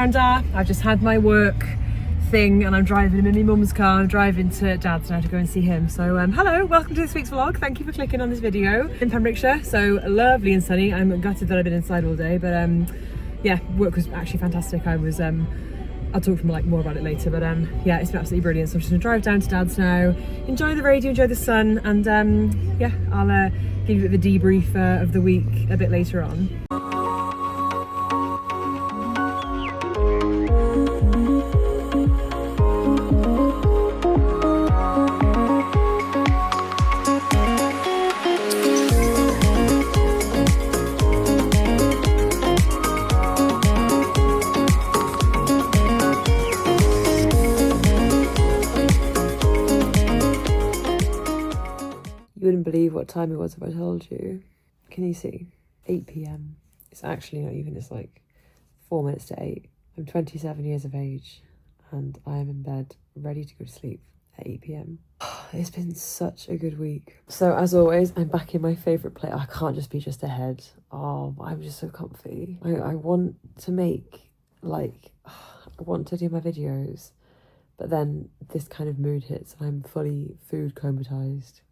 Miranda. I've just had my work thing and I'm driving in my mum's car. I'm driving to Dad's now to go and see him. So hello, welcome to this week's vlog. Thank you for clicking on this video. In Pembrokeshire, so lovely and sunny. I'm gutted that I've been inside all day, but yeah, work was actually fantastic. I was I'll talk more about it later, but yeah, it's been absolutely brilliant. So I'm just gonna drive down to Dad's now, enjoy the radio, enjoy the sun, and yeah, I'll give you a bit of a debrief of the week a bit later on. You wouldn't believe what time it was if I told you. Can you see? 8 p.m. It's actually not even, it's like 4 minutes to 8. I'm 27 years of age and I am in bed ready to go to sleep at 8 p.m. It's been such a good week. So as always, I'm back in my favourite place. I can't just be just ahead. Oh, I'm just so comfy. I want to make, I want to do my videos. But then this kind of mood hits and I'm fully food comatosed,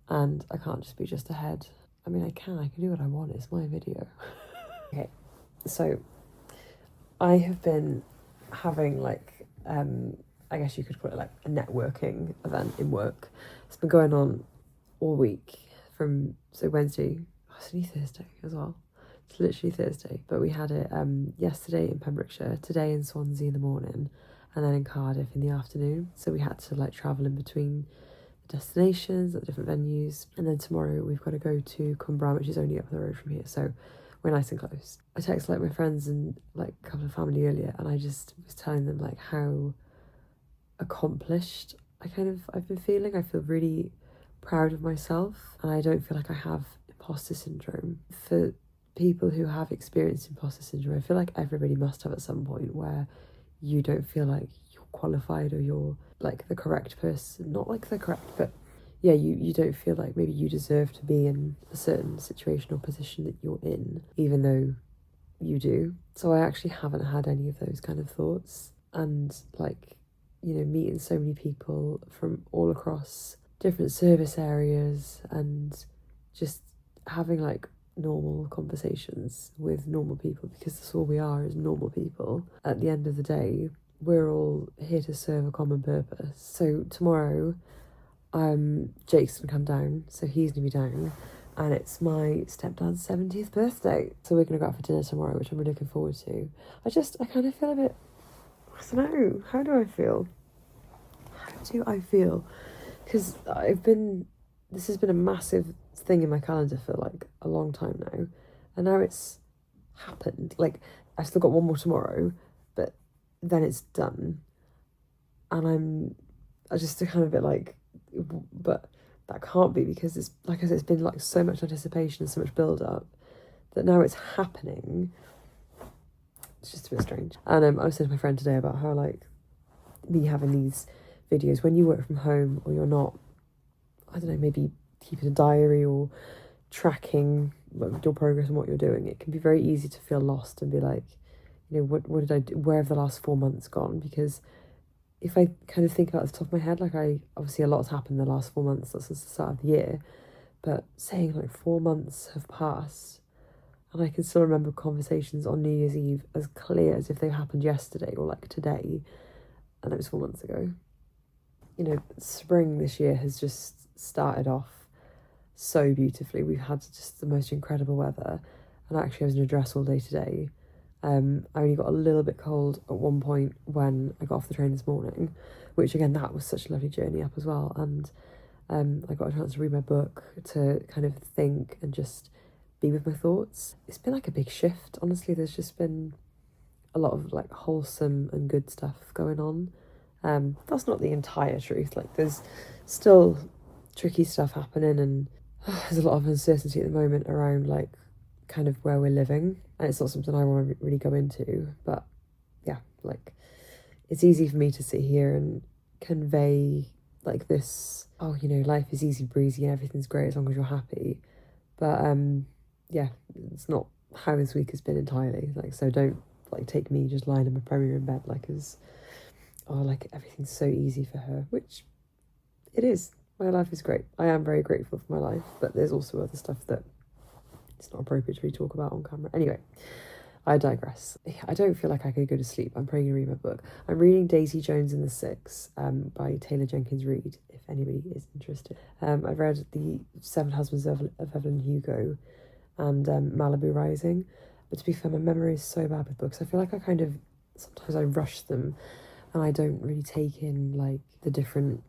and I can't just be just ahead. I mean, I can do what I want, it's my video. Okay, so I have been having I guess you could call it a networking event in work. It's been going on all week from, Wednesday, it's only Thursday as well. It's literally Thursday, but we had it yesterday in Pembrokeshire, today in Swansea in the morning, and then in Cardiff in the afternoon. So we had to travel in between the destinations at different venues. And then tomorrow we've got to go to Cumbrae, which is only up the road from here. So we're nice and close. I texted my friends and a couple of family earlier, and I just was telling them how accomplished I've been feeling. I feel really proud of myself, and I don't feel like I have imposter syndrome. For people who have experienced imposter syndrome, I feel like everybody must have at some point, where you don't feel like you're qualified or you're the correct person, not the correct, but yeah, you don't feel like maybe you deserve to be in a certain situation or position that you're in, even though you do. So I actually haven't had any of those kind of thoughts, and meeting so many people from all across different service areas and just having normal conversations with normal people, because that's all we are, is normal people. At the end of the day, we're all here to serve a common purpose. So tomorrow, Jake's gonna come down, so he's gonna be down, and it's my stepdad's 70th birthday. So we're gonna go out for dinner tomorrow, which I'm really looking forward to. I kind of feel a bit, I don't know, how do I feel? Because this has been a massive thing in my calendar for a long time now, and now it's happened. I've still got one more tomorrow, but then it's done, and I just kind of a bit but that can't be, because it's I said, it's been so much anticipation and so much build up that now it's happening. It's just a bit strange. And I was saying to my friend today about how me having these videos, when you work from home or you're not, I don't know, maybe keeping a diary or tracking your progress and what you're doing, it can be very easy to feel lost and be what did I do? Where have the last 4 months gone? Because if I kind of think about it off the top of my head, obviously a lot has happened in the last 4 months, that's since the start of the year, but saying 4 months have passed, and I can still remember conversations on New Year's Eve as clear as if they happened yesterday or today, and it was 4 months ago. Spring this year has just started off so beautifully. We've had just the most incredible weather, and actually I was in a dress all day today. I only got a little bit cold at one point when I got off the train this morning, which again, that was such a lovely journey up as well. And I got a chance to read my book, to kind of think and just be with my thoughts. It's been a big shift, honestly. There's just been a lot of wholesome and good stuff going on. That's not the entire truth. There's still tricky stuff happening, and there's a lot of uncertainty at the moment around kind of where we're living, and it's not something I want to really go into, but yeah, it's easy for me to sit here and convey this, oh, life is easy breezy and everything's great as long as you're happy, but yeah, it's not how this week has been entirely. So don't like take me just lying in my primary room bed like like everything's so easy for her, which it is. My life is great. I am very grateful for my life, but there's also other stuff that it's not appropriate to really talk about on camera. Anyway, I digress. I don't feel like I could go to sleep. I'm probably going to read my book. I'm reading Daisy Jones and the Six by Taylor Jenkins Reid, if anybody is interested. I've read The Seven Husbands of Evelyn Hugo and Malibu Rising. But to be fair, my memory is so bad with books. I feel like sometimes I rush them and I don't really take in like the different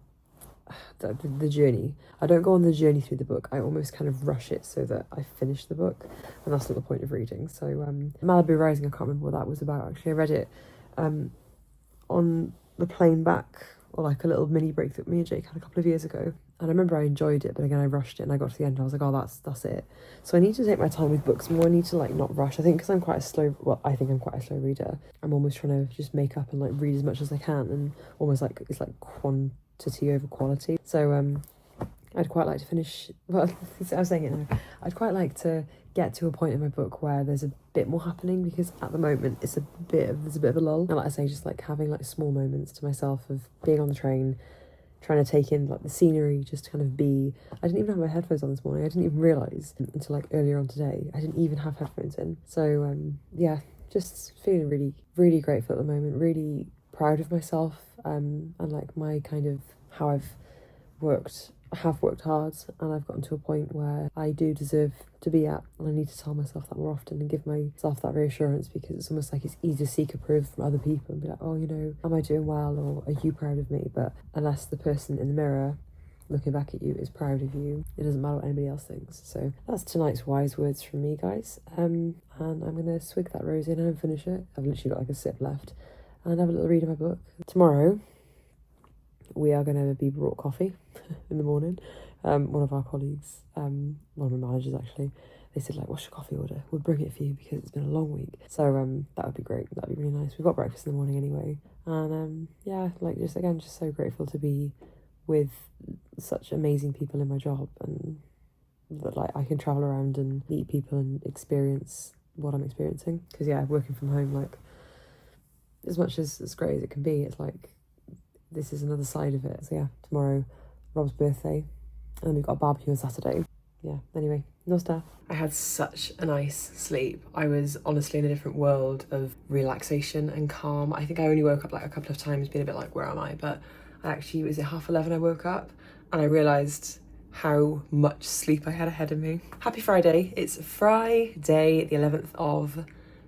the journey. I don't go on the journey through the book. I almost kind of rush it so that I finish the book, and that's not the point of reading. So Malibu Rising, I can't remember what that was about actually. I read it on the plane back, or like a little mini break that me and Jake had a couple of years ago, and I remember I enjoyed it, but again I rushed it and I got to the end and I was like, oh, that's it. So I need to take my time with books more. I need to like not rush. I think because I'm quite a slow slow reader, I'm almost trying to just make up and like read as much as I can, and almost like it's like quantity over quality. So I'd quite like to finish, well, I was saying it now, I'd quite like to get to a point in my book where there's a bit more happening, because at the moment there's a bit of a lull. And like I say, just like having like small moments to myself of being on the train, trying to take in like the scenery, just to kind of be. I didn't even have my headphones on this morning. I didn't even realise until like earlier on today I didn't even have headphones in. So yeah, just feeling really, really grateful at the moment, really proud of myself, and like my kind of how I have worked hard, and I've gotten to a point where I do deserve to be at, and I need to tell myself that more often and give myself that reassurance, because it's almost like it's easy to seek approval from other people and be like, oh, you know, am I doing well, or are you proud of me? But unless the person in the mirror looking back at you is proud of you, it doesn't matter what anybody else thinks. So that's tonight's wise words from me, guys. And I'm gonna swig that rose in and finish it. I've literally got like a sip left, and have a little read of my book. Tomorrow we are going to be brought coffee in the morning. One of our colleagues, one of my managers actually, they said like, what's your coffee order? We'll bring it for you because it's been a long week. So that would be great. That'd be really nice. We've got breakfast in the morning anyway. And yeah, like just so grateful to be with such amazing people in my job, and that like I can travel around and meet people and experience what I'm experiencing. Because yeah, working from home, like as much as great as it can be, it's like this is another side of it. So yeah, tomorrow, Rob's birthday, and then we've got a barbecue on Saturday. Yeah, anyway, no stuff. I had such a nice sleep. I was honestly in a different world of relaxation and calm. I think I only woke up like a couple of times being a bit like, where am I? But I actually, was it 11:30 I woke up, and I realised how much sleep I had ahead of me. Happy Friday. It's Friday, the 11th of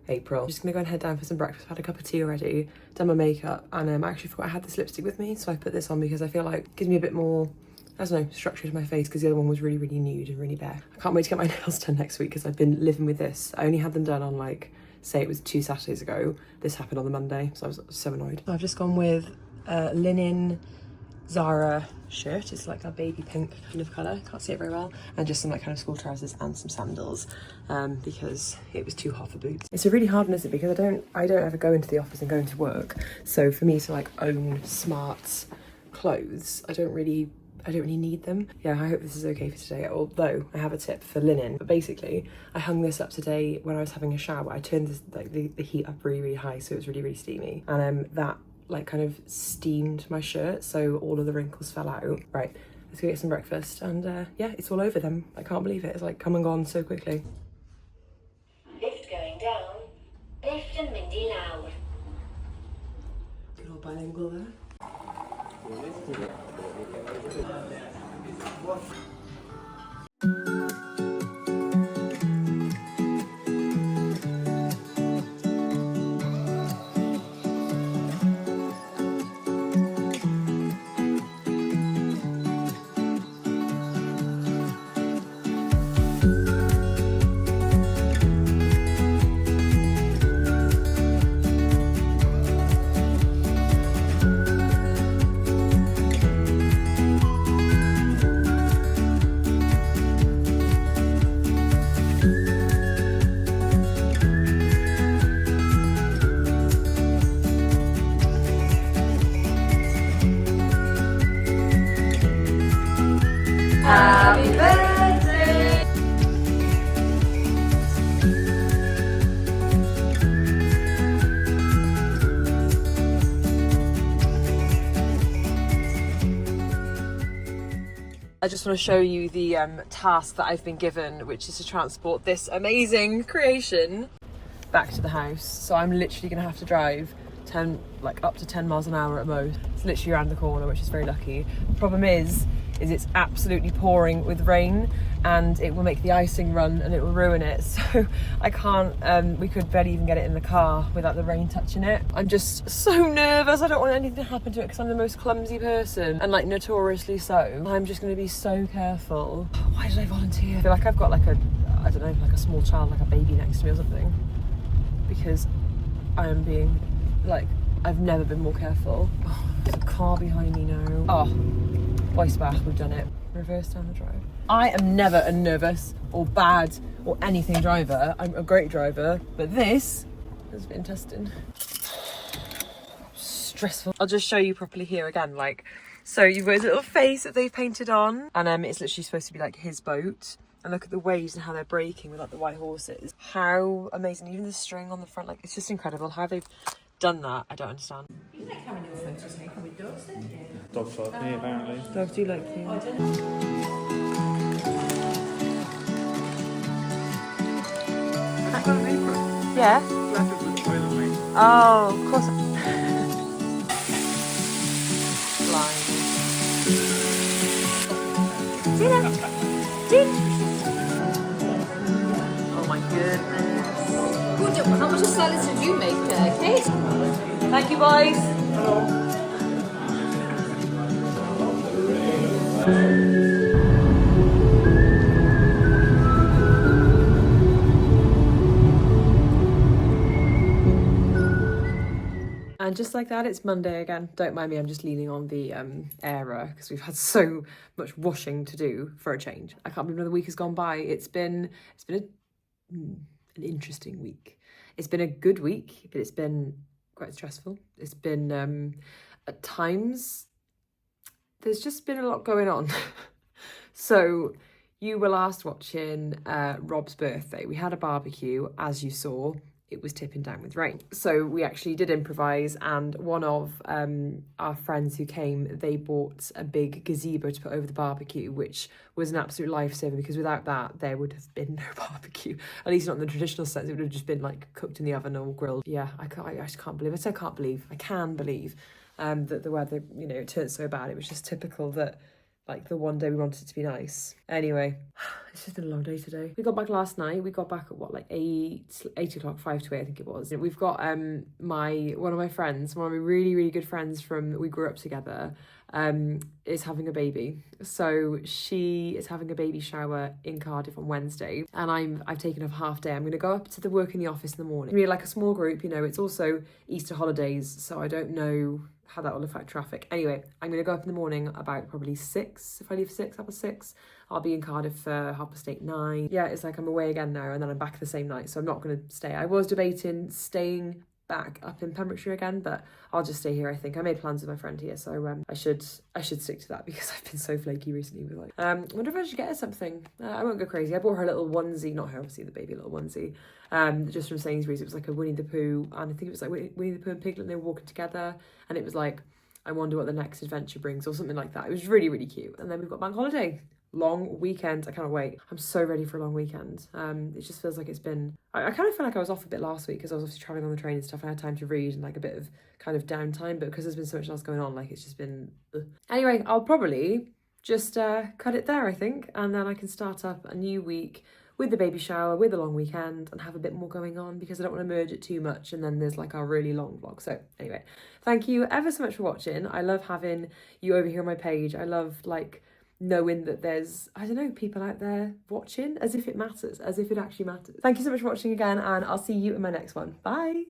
April. I'm just gonna go and head down for some breakfast. I've had a cup of tea already, done my makeup, and I actually forgot I had this lipstick with me, so I put this on because I feel like it gives me a bit more, I don't know, structure to my face, because the other one was really, really nude and really bare. I can't wait to get my nails done next week, because I've been living with this. I only had them done on like, say it was 2 Saturdays ago. This happened on the Monday, so I was so annoyed. I've just gone with linen Zara shirt. It's like a baby pink kind of colour, can't see it very well, and just some like kind of school trousers and some sandals, because it was too hot for boots. It's a really hard one, isn't it, because I don't ever go into the office and go into work, so for me to like own smart clothes, I don't really need them. Yeah, I hope this is okay for today, although I have a tip for linen. But basically, I hung this up today when I was having a shower. I turned this, like the heat up really, really high, so it was really, really steamy, and that like kind of steamed my shirt, so all of the wrinkles fell out. Right, let's go get some breakfast, and yeah, it's all over then. I can't believe it. It's like come and gone so quickly. Lift going down. Lift and Mindy loud. Good old bilingual there. Happy birthday! I just want to show you the task that I've been given, which is to transport this amazing creation back to the house. So I'm literally going to have to drive up to 10 miles an hour at most. It's literally around the corner, which is very lucky. The problem is it's absolutely pouring with rain, and it will make the icing run and it will ruin it. So I can't, we could barely even get it in the car without the rain touching it. I'm just so nervous. I don't want anything to happen to it because I'm the most clumsy person, and like notoriously so. I'm just going to be so careful. Why did I volunteer? I feel like I've got like I don't know, like a small child, like a baby next to me or something, because I am being like, I've never been more careful. Oh, there's a car behind me now. Oh, voice back, we've done it. Reverse down the drive. I am never a nervous or bad or anything driver. I'm a great driver, but this has been testing. Stressful. I'll just show you properly here again, like, so you've got his little face that they've painted on, and it's literally supposed to be like his boat. And look at the waves and how they're breaking with like the white horses. How amazing. Even the string on the front, like, it's just incredible how they've done that. I don't understand. You like having your photos taken with dogs, don't you? Dogs like me, apparently. Dogs do like you. I don't know. Yeah? Oh, of course. Blind. Tina! Tina! Oh my goodness. Good. How much of salads did you make, Kate? Thank you, boys. Hello. And just like that, it's Monday again. Don't mind me, I'm just leaning on the airer because we've had so much washing to do for a change. I can't believe another week has gone by. It's been an interesting week. It's been a good week, but it's been quite stressful. It's been at times there's just been a lot going on. So you were last watching Rob's birthday. We had a barbecue, as you saw. It was tipping down with rain. So we actually did improvise, and one of our friends who came, they bought a big gazebo to put over the barbecue, which was an absolute lifesaver, because without that, there would have been no barbecue. At least not in the traditional sense. It would have just been like cooked in the oven or grilled. Yeah, I just can't believe it. I can believe that the weather, you know, it turned so bad. It was just typical that, like, the one day we wanted it to be nice. Anyway, it's just been a long day today. We got back last night. We got back at what, like 8 o'clock, 5 to 8, I think it was. We've got one of my friends, one of my really, really good friends from, we grew up together, is having a baby. So she is having a baby shower in Cardiff on Wednesday, and I've taken off half day. I'm going to go up to the work in the office in the morning. We're like a small group, you know, it's also Easter holidays, so I don't know how that will affect traffic. Anyway, I'm going to go up in the morning about probably 6. If I leave 6, 6:30, I'll be in Cardiff for 8:30, 9. Yeah, it's like I'm away again now, and then I'm back the same night, so I'm not going to stay. I was debating staying back up in Pembrokeshire again, but I'll just stay here. I think I made plans with my friend here, so I should stick to that, because I've been so flaky recently with like I wonder if I should get her something. I won't go crazy. I bought her a little onesie, not her obviously, the baby, a little onesie, just from Sainsbury's. It was like a Winnie the Pooh, and I think it was like Winnie the Pooh and Piglet, and they were walking together, and it was like, I wonder what the next adventure brings, or something like that. It was really, really cute. And then we've got bank holiday. Long weekend. I cannot wait. I'm so ready for a long weekend. It just feels like it's been... I kind of feel like I was off a bit last week because I was obviously travelling on the train and stuff. I had time to read and like a bit of kind of downtime, but because there's been so much else going on, like it's just been... Anyway, I'll probably just cut it there, I think, and then I can start up a new week with the baby shower, with a long weekend, and have a bit more going on, because I don't want to merge it too much and then there's like a really long vlog. So anyway, thank you ever so much for watching. I love having you over here on my page. I love like knowing that there's, I don't know, people out there watching, as if it matters, as if it actually matters. Thank you so much for watching again, and I'll see you in my next one. Bye.